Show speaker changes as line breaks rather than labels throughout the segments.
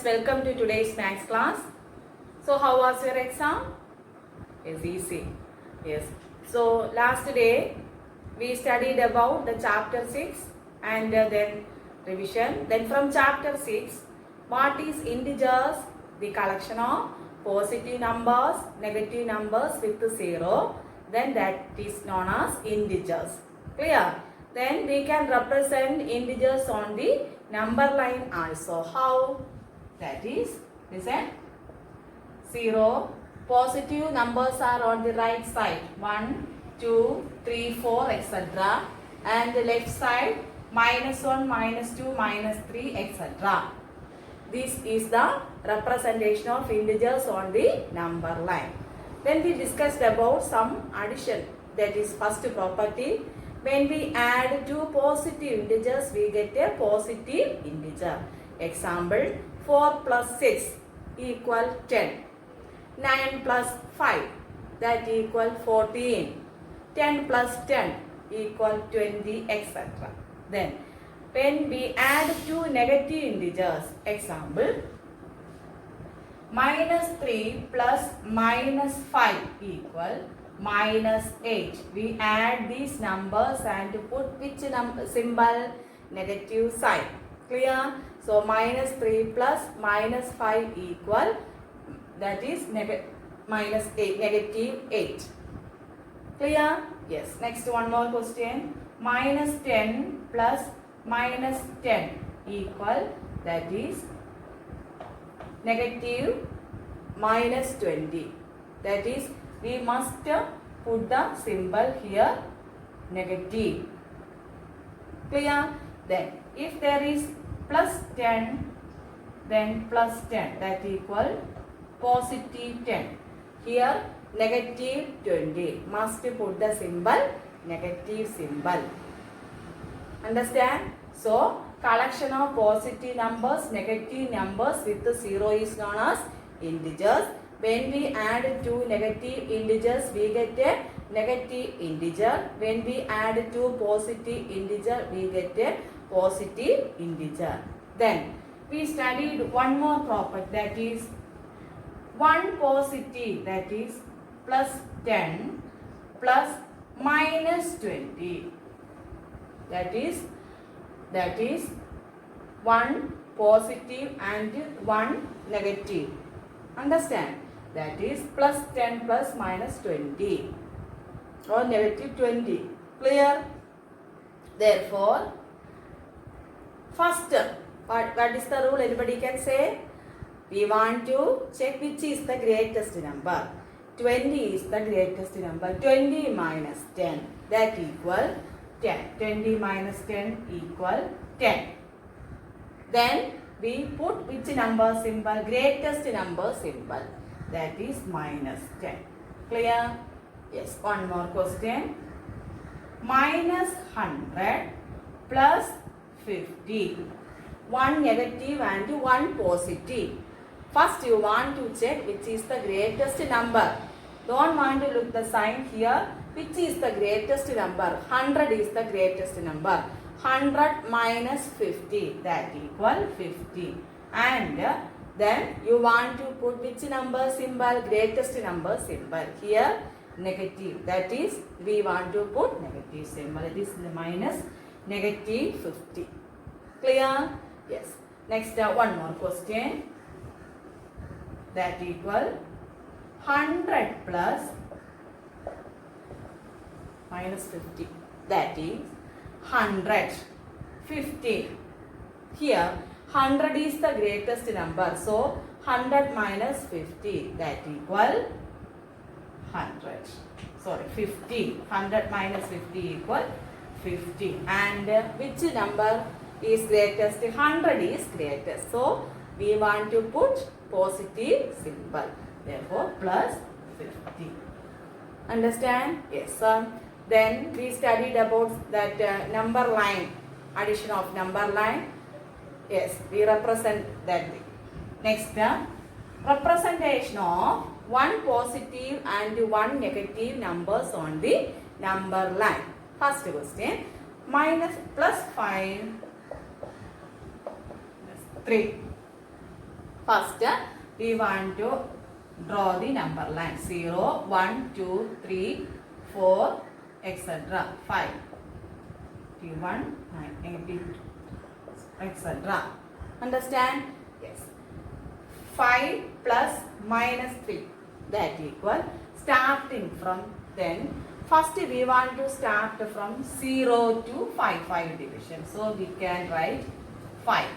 students, welcome to today's maths class. So how was your exam? Yes, easy. Yes. So last day we studied about the chapter 6 and then revision. Then from chapter 6, what is integers? The collection of positive numbers, negative numbers with 0. Then that is known as integers. Clear? Then we can represent integers on the number line also. How? That is, listen, 0. Positive numbers are on the right side. 1, 2, 3, 4, etc. And the left side, -1, -2, -3, etc. This is the representation of integers on the number line. Then we discussed about some addition. That is first property. When we add two positive integers, we get a positive integer. Example, 4 plus 6 equal 10. 9 plus 5, that equal 14. 10 plus 10 equal 20, etc. Then, when we add two negative integers, example, -3 plus -5 equal -8. We add these numbers and put which symbol? Negative sign. Clear? So -3 plus -5 equal, that is negative 8. Clear? Yes. Next one more question. -10 plus -10 equal, that is negative -20. That is, we must put the symbol here, negative. Clear? Then, if there is plus 10, then plus 10, that equal positive 10. Here, negative 20. Must put the symbol, negative symbol. Understand? So, collection of positive numbers, negative numbers with 0 is known as integers. When we add two negative integers, we get a negative integer. When we add two positive integers, we get a positive integer. Then, we studied one more property, that is one positive, that is plus 10 plus -20. That is one positive and one negative. Understand? That is plus 10 plus -20 or negative 20. Clear? Therefore, first, what is the rule? Anybody can say? We want to check which is the greatest number. 20 is the greatest number. 20 minus 10, that equal 10. 20 minus 10 equal 10. Then we put which number symbol? Greatest number symbal. That is -10. Clear? Yes. One more question. -100 plus 50. One negative and one positive. First you want to check which is the greatest number. Don't want to look the sign here. Which is the greatest number? 100 is the greatest number. 100 minus 50, that equal 50. And then you want to put which number symbol? Greatest number symbol. Here negative. That is, we want to put negative symbol. It is minus negative 50. Clear? Yes. Next one more question. That equal 100 plus minus 50. That is 100. 50. Here 100 is the greatest number. So 100 minus 50, that equal 100. Sorry, 50. 100 minus 50 equal 50. And which number is greatest? 100 is greatest. So we want to put positive symbol. Therefore, plus 50. Understand? Yes, sir. Then we studied about that number line, addition of number line. Yes, we represent that. Next, representation of one positive and one negative numbers on the number line. First question, plus 5, 3. First, we want to draw the number line 0, 1, 2, 3, 4, etc. 5. -1, -2, etc. Understand? Yes. 5 plus minus 3, that equal, starting from then, first we want to start from 0 to 5 division. So we can write 5.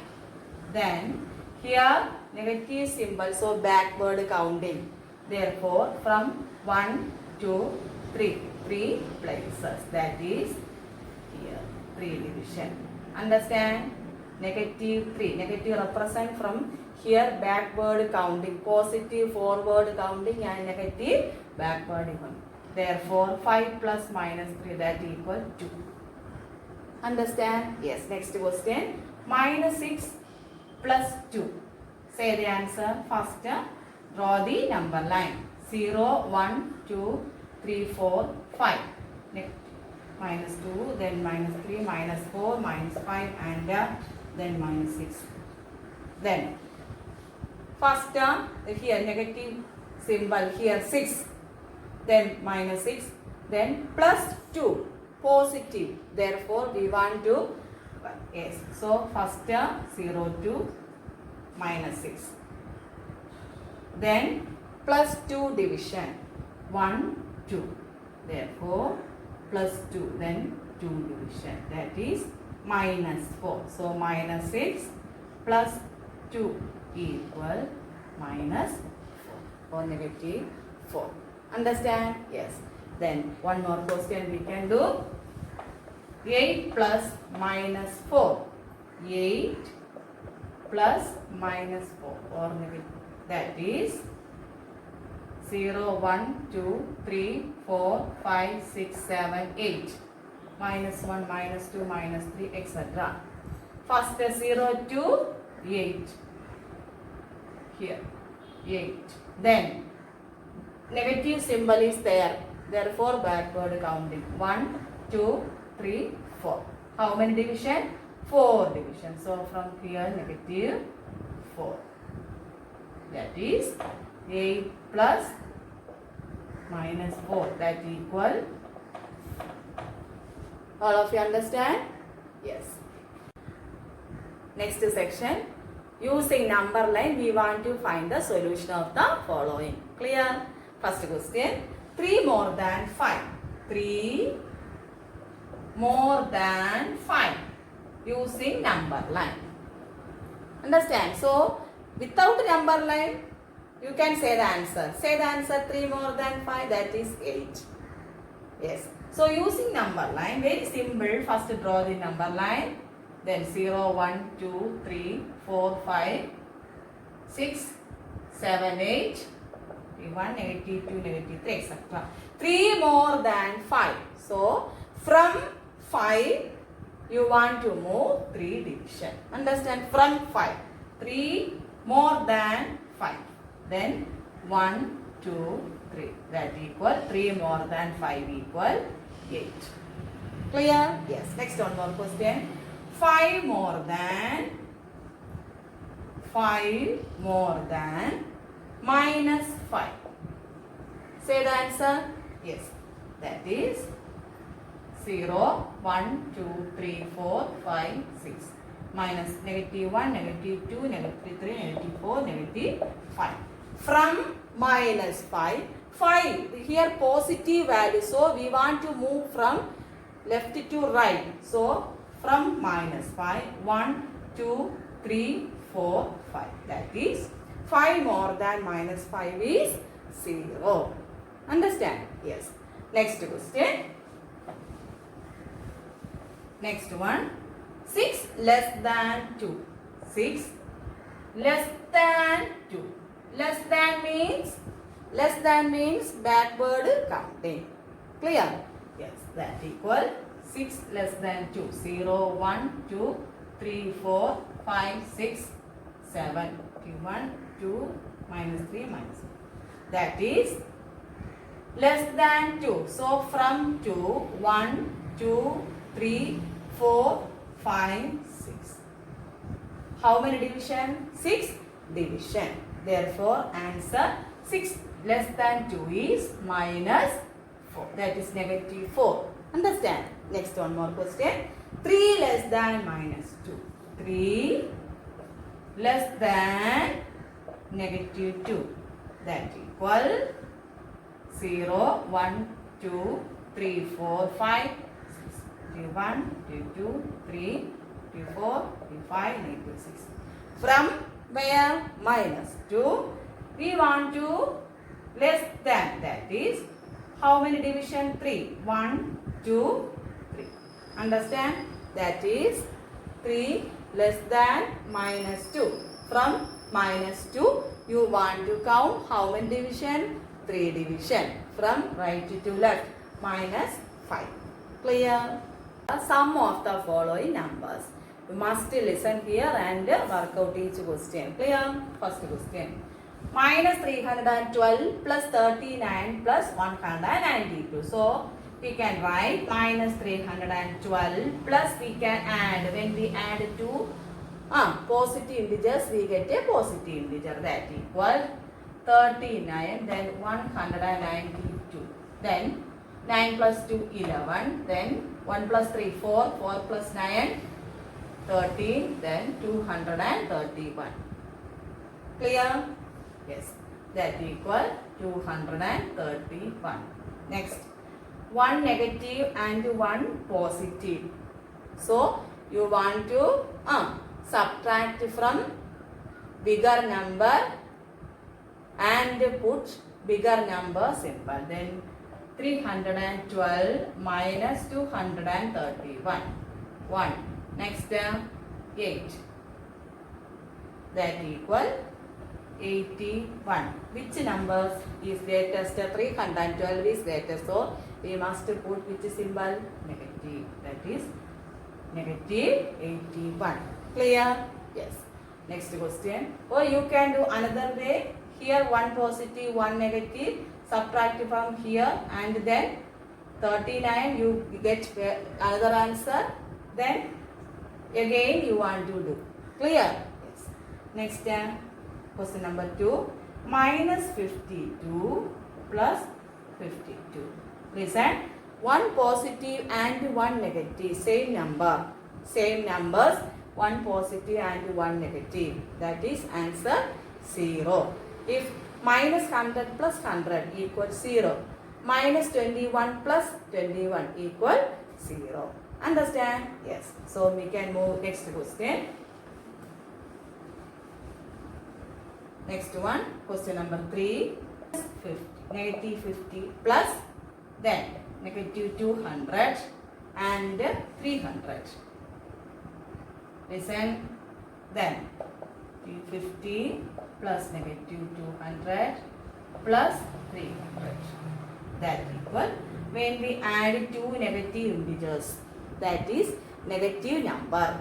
Then here negative symbol, so backward counting. Therefore from 1, 2, 3, 3 places, that is here 3 division. Understand? Negative 3, negative represent from here backward counting, positive forward counting and negative backward counting. Therefore 5 plus minus 3, that equal 2. Understand? Yes. Next question. Minus 6 plus 2. Say the answer. First, draw the number line. 0, 1, 2, 3, 4, 5. Next, minus 2, then minus 3, minus 4, minus 5 and then minus 6. Then first here negative symbol, here 6, then minus 6, then plus 2, positive. Therefore we want to, yes, so first 0 to minus 6, then plus 2 division, 1, 2, therefore plus 2, then 2 division, that is minus 4. So minus 6 plus 2 equal minus 4 or negative 4. Understand? Yes. Then one more question we can do. 8 plus minus 4. 8 plus minus 4 or negative, that is 0, 1, 2, 3, 4, 5, 6, 7, 8. Minus 1, minus 2, minus 3, etc. First 0 to 8. Here 8. Then negative symbol is there. Therefore backward counting. 1, 2, 3, 4. How many division? 4 division. So from here negative 4. That is 8 plus minus 4. That equal. All of you understand? Yes. Next section. Using number line, we want to find the solution of the following. Clear? First question. 3 more than 5. 3 more than 5. Using number line. Understand? So, without number line, you can say the answer. Say the answer 3 more than 5, that is 8. Yes. So, using number line, very simple. First draw the number line. Then 0, 1, 2, 3, 4, 5, 6, 7, 8, 1, negative 2, negative 3, etc. 3 more than 5. So, from 5, you want to move 3 division. Understand? From 5. 3 more than 5. Then 1, 2, 3. That equal 3 more than 5 equal 8. Clear? Yes. Next one more question. 5 more than minus 5. Say the answer. Yes. That is 0, 1, 2, 3, 4, 5, 6. Minus negative 1, negative 2, negative 3, negative 4, negative 5. From minus 5. 5. Here positive value. So we want to move from left to right. So from minus 5. 1, 2, 3, 4, 5. That is 5 more than minus 5 is 0. Understand? Yes. Next question. Next one. 6 less than 2. 6 less than 2. Less than means backward counting. Clear? Yes. That equal 6 less than 2. 0, 1, 2, 3, 4, 5, 6, 7. 1, 2, minus 3, minus 3. That is less than 2. So from 2, 1, 2, 3, 4, 5, 6. How many division? 6. division. Therefore, answer 6 less than 2 is minus 4. That is negative 4. Understand? Next one more question. 3 less than minus 2. 3 less than negative 2. That equal 0, 1, 2, 3, 4, 5, 6. 1, 2, 3, 4, 5, 6. From where? Minus 2. We want to less than. That is how many division? 3. 1, 2, 3. Understand? That is 3 less than minus 2. From minus 2, you want to count how many division? 3 division. From right to left, minus 5. Clear? Sum of the following numbers. You must listen here and work out each question. Clear? First question. Minus 312 plus 39 plus 192. So, we can write minus 312 plus we can add. When we add two positive integers, we get a positive integer. That equal 39, then 192. Then 9 plus 2, 11. Then 1 plus 3, 4. 4 plus 9, 13. Then 231. Clear? Yes. That equal 231. Next. 1 negative and 1 positive. So, you want to subtract from bigger number and put bigger number symbol. Then 312 minus 231. 1. Next 8. That equal 81. Which numbers is greatest? 312 is greatest. So, we must put which symbol? Negative. That is negative 81. Clear? Yes. Next question. Or you can do another way. Here 1 positive, 1 negative. Subtract from here and then 39 you get another answer. Then again you want to do. Clear? Yes. Next question number 2. Minus 52 plus 52. Listen. 1 positive and 1 negative. Same number. Same numbers. 1 positive and 1 negative. That is answer 0. If minus 100 plus 100 equals 0. Minus 21 plus 21 equal 0. Understand? Yes. So we can move next question. Next one, question number 3. 50, negative 50 plus then negative 200 and 300. Listen. Then 50 plus negative 200 plus 300. That equal, when we add two negative integers, that is negative number.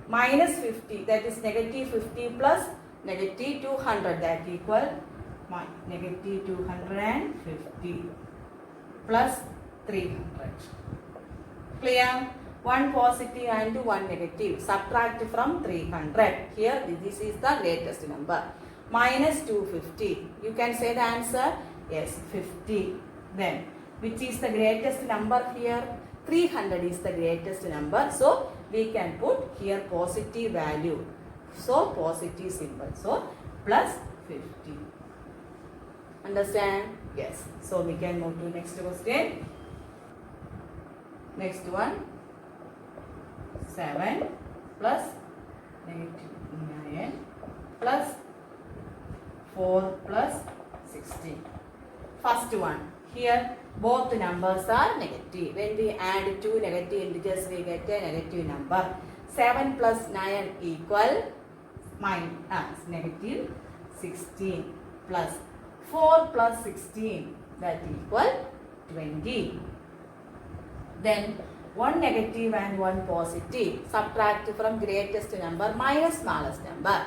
Minus 50, that is negative 50 plus negative 200, that equal negative 250 plus 300. Clear? 1 positive and 1 negative. Subtract from 300. Here this is the greatest number. Minus 250. You can say the answer. Yes, 50. Then which is the greatest number here? 300 is the greatest number. So we can put here positive value. So positive symbol. So plus 50. Understand? Yes. So we can move to next question. Next one. 7 plus negative 9 plus 4 plus 16. First one. Here both numbers are negative. When we add two negative integers, we get a negative number. 7 plus 9 equal negative 16 plus 4 plus 16, that equal 20. Then 1 negative and 1 positive. Subtract from greatest number minus smallest number.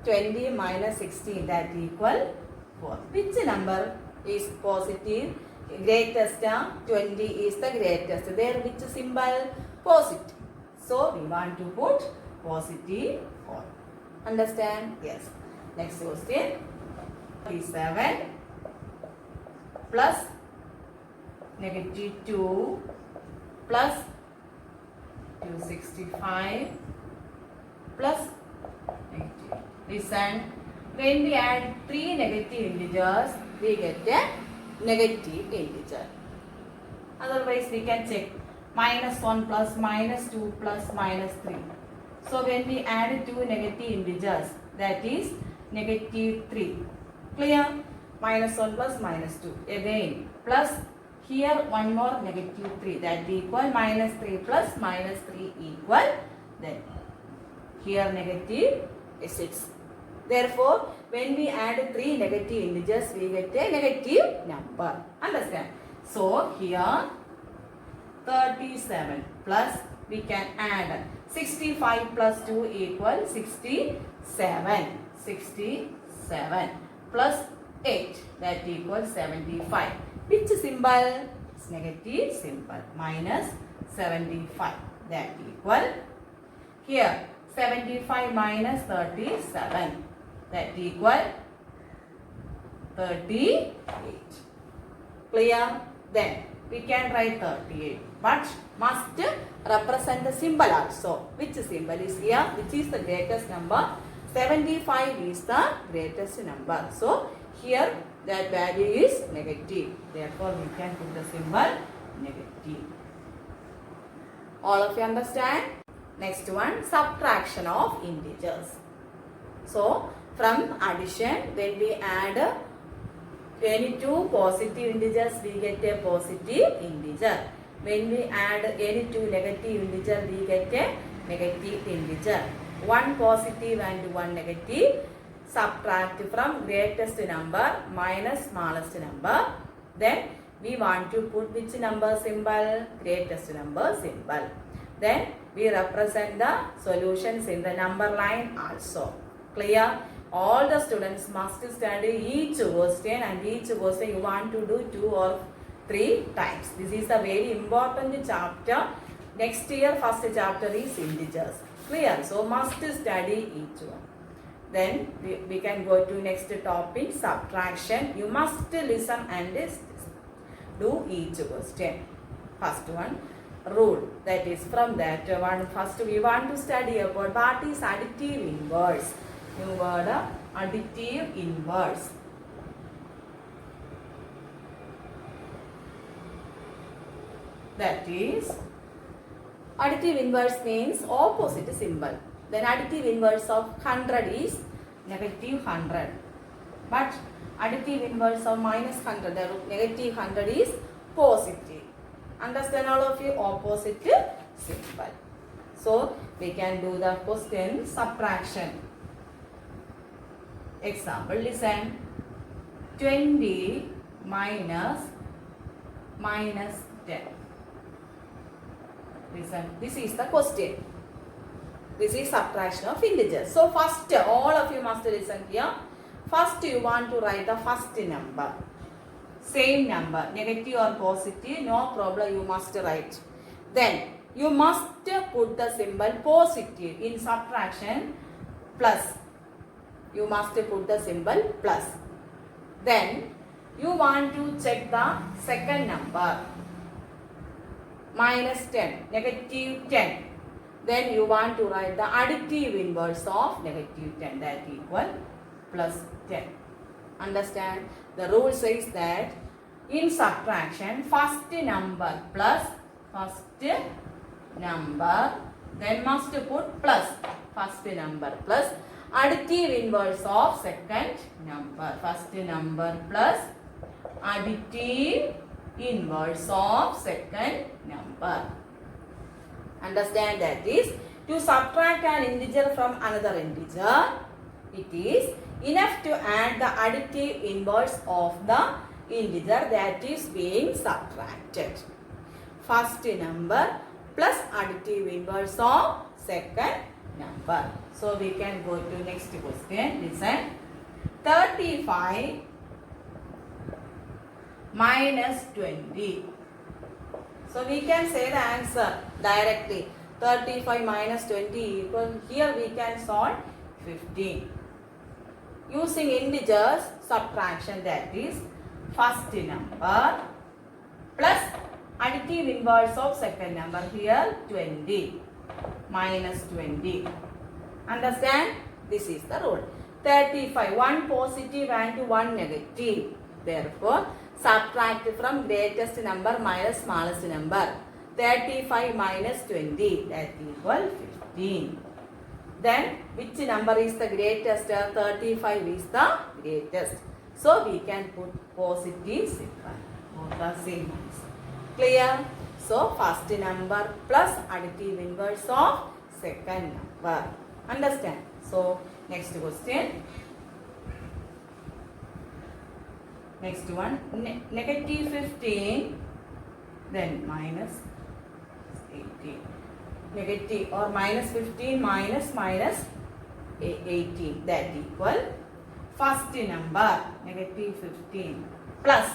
20 minus 16, that equal 4. Which number is positive? Greatest 20 is the greatest. There which symbol? Positive. So we want to put positive 4. Understand? Yes. Next question. 37 plus negative 2 plus 265 plus negative. Listen, when we add 3 negative integers, we get a negative integer. Otherwise, we can check minus 1 plus minus 2 plus minus 3. So, when we add 2 negative integers, that is negative 3. Clear? Minus 1 plus minus 2. Again, plus here one more negative 3. That equal minus 3 plus minus 3 equal. Then here negative is 6. Therefore, when we add 3 negative integers, we get a negative number. Understand? So, here 37 plus we can add 65 plus 2 equal 67. 67 plus 8 that equals 75. Which symbol? It's negative symbol. Minus 75 that equal. Here 75 minus 37 that equal 38. Clear? Then we can write 38, but must represent the symbol also. Which symbol is here? Which is the greatest number? 75 is the greatest number. So here that value is negative. Therefore, we can put the symbol negative. All of you understand? Next one, subtraction of integers. So from addition, when we add any two positive integers, we get a positive integer. When we add any two negative integers, we get a negative integer. One positive and one negative. Subtract from greatest number minus smallest number. Then we want to put which number symbol? Greatest number symbol. Then we represent the solutions in the number line also. Clear? All the students must study each question, and each question you want to do 2 or 3 times. This is a very important chapter. Next year first chapter is integers. Clear? So must study each one. Then we can go to next topic, subtraction. You must listen and do each question. First one, rule. That is from that one. First we want to study about what is additive inverse. New word, additive inverse. That is, additive inverse means opposite symbol. Then additive inverse of 100 is negative 100. But additive inverse of minus 100, the negative 100 is positive. Understand all of you? Opposite symbol. So we can do the question subtraction. Example, listen. 20 minus 10. Listen, this is the question. This is subtraction of integers. So first, all of you must listen here. First, you want to write the first number. Same number, negative or positive, no problem, you must write. Then, you must put the symbol positive. In subtraction, plus. You must put the symbol plus. Then, you want to check the second number. Minus 10, negative 10. Then you want to write the additive inverse of negative 10, that equal plus 10. Understand? The rule says that in subtraction, first number plus first number, then must put plus first number plus additive inverse of second number. First number plus additive inverse of second number. Understand? That is, to subtract an integer from another integer, it is enough to add the additive inverse of the integer that is being subtracted. First number plus additive inverse of second number. So we can go to next question. Listen. 35 minus 20. So we can say the answer directly. 35 minus 20 equal, here we can solve 15. using integers subtraction, that is first number plus additive inverse of second number, here 20 minus 20. Understand? This is the rule. 35, one positive and one negative. Therefore, subtract from greatest number minus smallest number. 35 minus 20, that equal 15. Then, which number is the greatest? 35 is the greatest. So, we can put positive symbol. Both are same ones. Clear? So, first number plus additive inverse of second number. Understand? So, next question. Next one. Negative 15, then minus 18. Negative or minus 15 minus 18, that equal first number negative 15 plus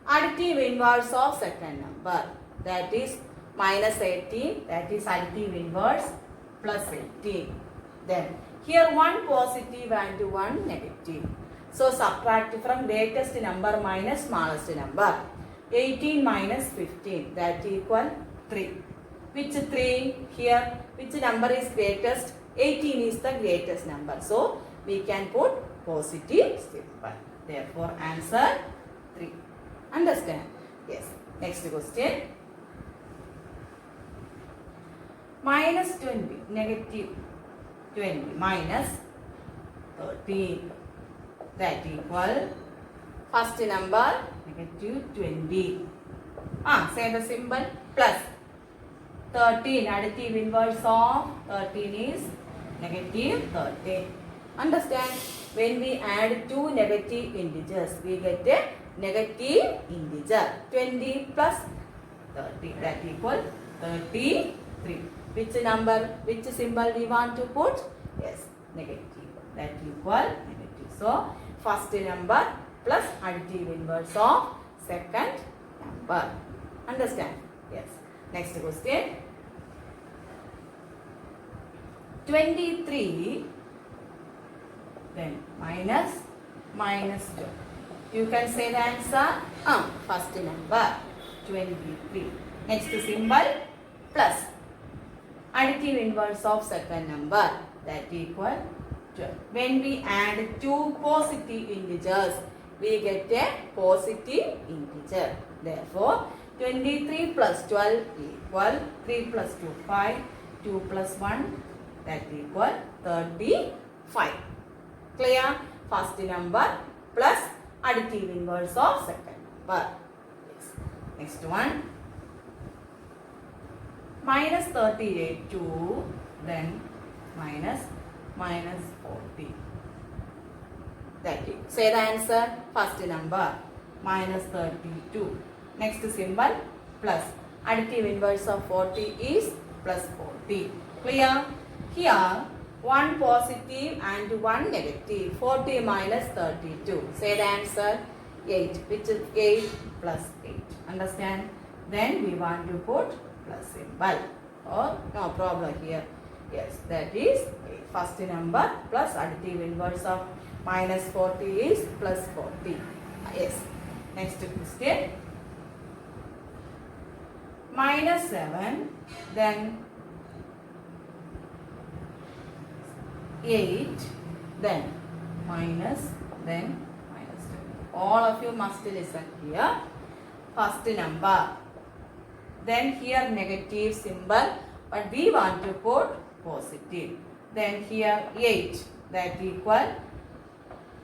additive inverse of second number, that is minus 18, that is additive inverse plus 18. Then here one positive and one negative. So subtract from greatest number minus smallest number. 18 minus 15, that equal 3. Which 3? Here, which number is greatest? 18 is the greatest number. So, we can put positive symbol. Therefore, answer 3. Understand? Yes. Next question. Minus 20, negative 20 minus 13. That equal first number negative 20. Say the symbol plus 13, additive inverse of 13 is negative 13. Understand? When we add two negative integers, we get a negative integer. 20 plus 30, that equal 33. Which number, which symbol we want to put? Yes, negative. That equal negative. So, first number plus additive inverse of second number. Understand? Yes. Next question. 23, then minus 2. You can say the answer. First number 23. Next symbol plus additive inverse of second number, that equal 12. When we add two positive integers, we get a positive integer. Therefore, 23 plus 12 equal 3 plus 2, 5, 2 plus 1, that equal 35. Clear? First number plus additive inverse of second number. Yes. Next one. Minus 38, 2, then minus 40. That is. Say the answer. First number minus 32. Next symbol plus. Additive inverse of 40 is plus 40. Clear? Here one positive and one negative. 40 minus 32. Say the answer. 8. Which is 8 plus 8. Understand? Then we want to put plus symbol. Or no problem here. Yes, that is 8. First number plus additive inverse of minus 40 is plus 40. Yes. Next question. Minus 7, then 8, then minus 2. All of you must listen here. First number. Then here negative symbol, but we want to put positive. Then here 8, that equal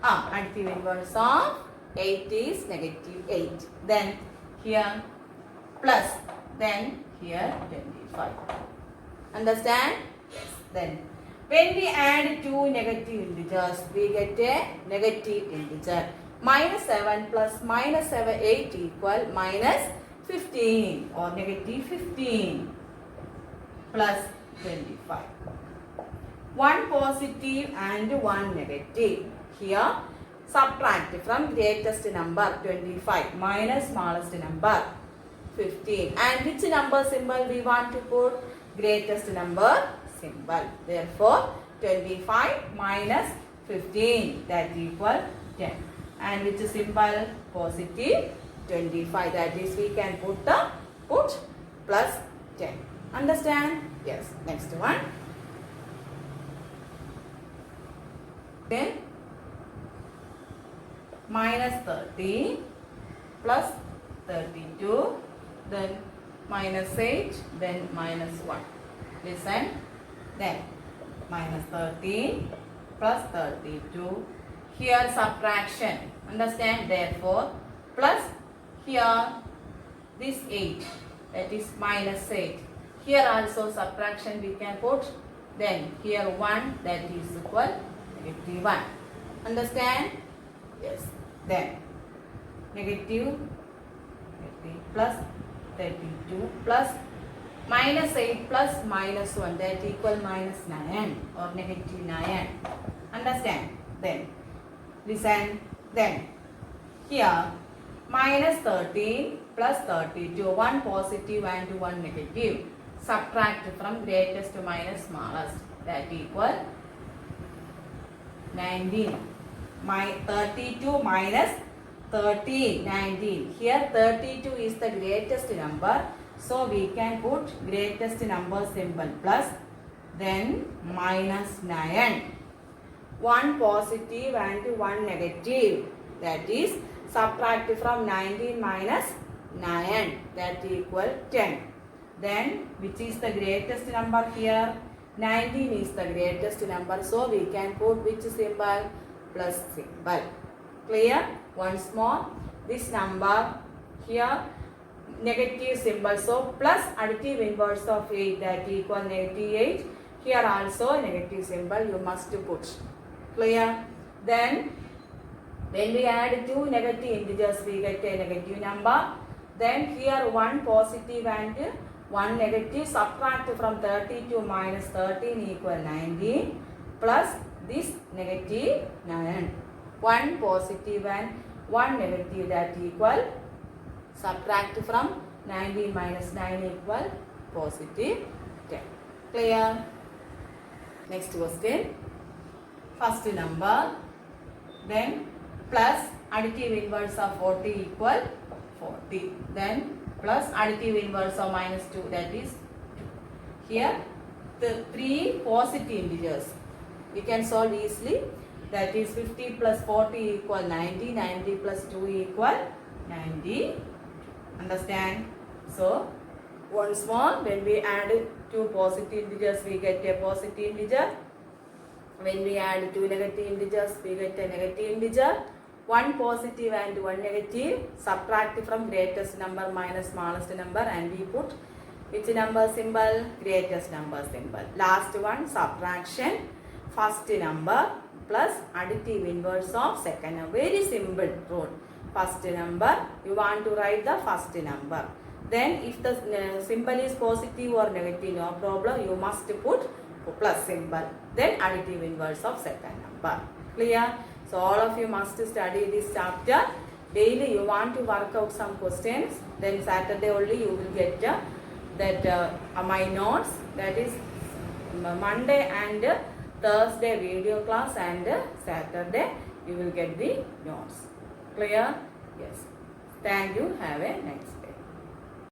additive inverse of 8 is negative 8. Then here plus, then here 25. Understand? Yes. Then when we add two negative integers, we get a negative integer. Minus 7 plus minus 8 equal minus 15 or negative 15 plus 25. One positive and one negative. Here subtract from greatest number 25 minus smallest number 15. And which number symbol we want to put? Greatest number symbol. Therefore 25 minus 15 that equal 10. And which symbol? Positive 25. That is we can put plus 10. Understand? Yes. Next one. Then minus 30 plus 32, then minus 8, then minus 1. Listen. Then minus 13 plus 32. Here subtraction. Understand? Therefore, plus here this 8. That is minus 8. Here also subtraction we can put. Then here 1, that is equal negative 1. Understand? Yes. Then negative plus 32 plus minus 8 plus minus 1, that equal minus 9 or negative 9. Understand? Then listen. Then here minus 13 plus 32, one positive and one negative. Subtract from greatest to minus smallest, that equal 19. 32 minus 13, 19. Here 32 is the greatest number. So we can put greatest number symbol plus, then minus 9. One positive and one negative. That is subtract from 19 minus 9. That equal 10. Then which is the greatest number here? 19 is the greatest number. So we can put which symbol? Plus symbol. Clear? Once more. This number here negative symbol. So plus additive inverse of 8, that equal negative 8. Here also negative symbol you must put. Clear? Then when we add two negative integers we get a negative number. Then here one positive and one negative. Subtract from 32 minus 13 equal 19 plus this negative 9. One positive and one negative, that equal, subtract from 19 minus 9 equal positive 10. Clear? Next question. First number, then plus additive inverse of 40 equal 40. Then plus additive inverse of minus 2, that is 2. Here the three positive integers we can solve easily. That is 50 plus 40 equal 90. 90 plus 2 equal 90. Understand? So once more, when we add two positive integers we get a positive integer. When we add two negative integers we get a negative integer. One positive and one negative. Subtract from greatest number minus smallest number and we put which number symbol? Greatest number symbol. Last one subtraction. First number plus additive inverse of second number. Very simple rule. First number, you want to write the first number. Then if the symbol is positive or negative, no problem, you must put plus symbol. Then additive inverse of second number. Clear? So all of you must study this chapter. Daily you want to work out some questions. Then Saturday only you will get my notes. That is Monday and Thursday video class, and Saturday you will get the notes. Clear? Yes. Thank you. Have a nice day.